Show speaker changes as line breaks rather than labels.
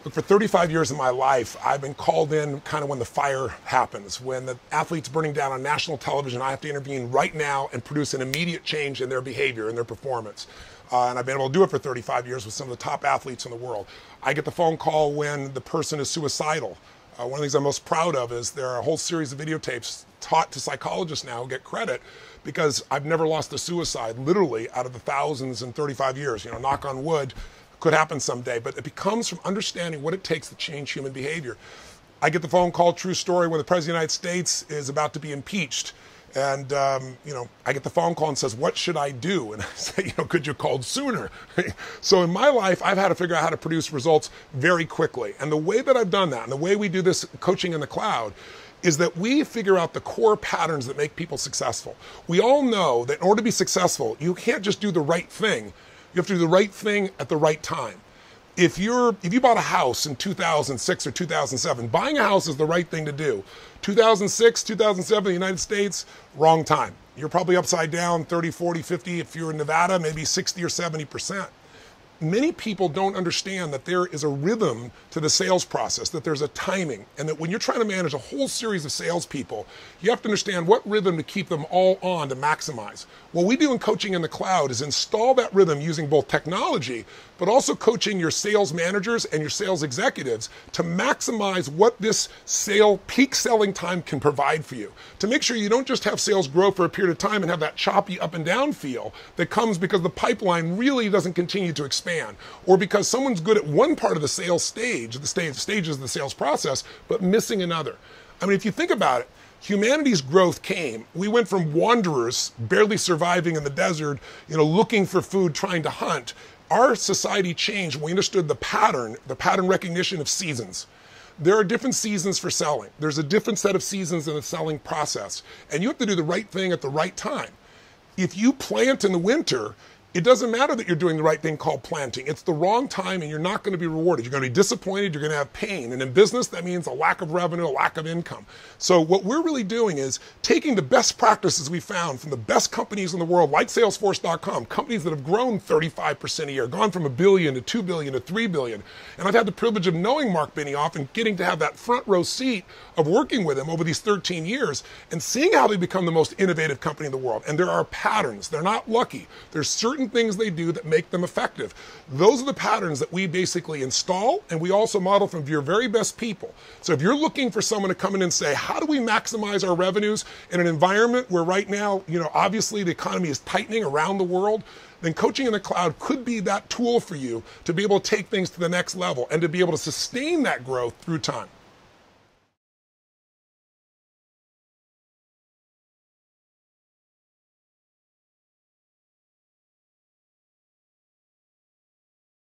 Look, for 35 years of my life, I've been called in kind of when the fire happens, when the athlete's burning down on national television. I have to intervene right now and produce an immediate change in their behavior and their performance. And I've been able to do it for 35 years with some of the top athletes in the world. I get the phone call when the person is suicidal. One of the things I'm most proud of is there are a whole series of videotapes taught to psychologists now who get credit because I've never lost a suicide, literally, out of the thousands in 35 years. You know, knock on wood, could happen someday, but it becomes from understanding what it takes to change human behavior. I get the phone call, true story, when the President of the United States is about to be impeached. And, I get the phone call and says, what should I do? And I say, could you have called sooner? So in my life, I've had to figure out how to produce results very quickly. And the way that I've done that, and the way we do this coaching in the cloud, is that we figure out the core patterns that make people successful. We all know that in order to be successful, you can't just do the right thing. You have to do the right thing at the right time. If you bought a house in 2006 or 2007, buying a house is the right thing to do. 2006, 2007, the United States, wrong time. You're probably upside down 30, 40, 50. If you're in Nevada, maybe 60 or 70%. Many people don't understand that there is a rhythm to the sales process, that there's a timing, and that when you're trying to manage a whole series of salespeople, you have to understand what rhythm to keep them all on to maximize. What we do in coaching in the cloud is install that rhythm using both technology, but also coaching your sales managers and your sales executives to maximize what this peak selling time can provide for you. To make sure you don't just have sales grow for a period of time and have that choppy up and down feel that comes because the pipeline really doesn't continue to expand, or because someone's good at one part of the sales stage, the stages of the sales process, but missing another. I mean, if you think about it, humanity's growth came. We went from wanderers, barely surviving in the desert, looking for food, trying to hunt. Our society changed when we understood the pattern recognition of seasons. There are different seasons for selling. There's a different set of seasons in the selling process. And you have to do the right thing at the right time. If you plant in the winter, it doesn't matter that you're doing the right thing called planting. It's the wrong time and you're not going to be rewarded. You're going to be disappointed, you're going to have pain. And in business, that means a lack of revenue, a lack of income. So what we're really doing is taking the best practices we found from the best companies in the world, like Salesforce.com, companies that have grown 35% a year, gone from $1 billion to $2 billion to $3 billion. And I've had the privilege of knowing Mark Benioff and getting to have that front row seat of working with him over these 13 years and seeing how they become the most innovative company in the world. And there are patterns. They're not lucky. There's certain things they do that make them effective. Those are the patterns that we basically install, and we also model from your very best people. So if you're looking for someone to come in and say, how do we maximize our revenues in an environment where right now, obviously the economy is tightening around the world, then coaching in the cloud could be that tool for you to be able to take things to the next level and to be able to sustain that growth through time.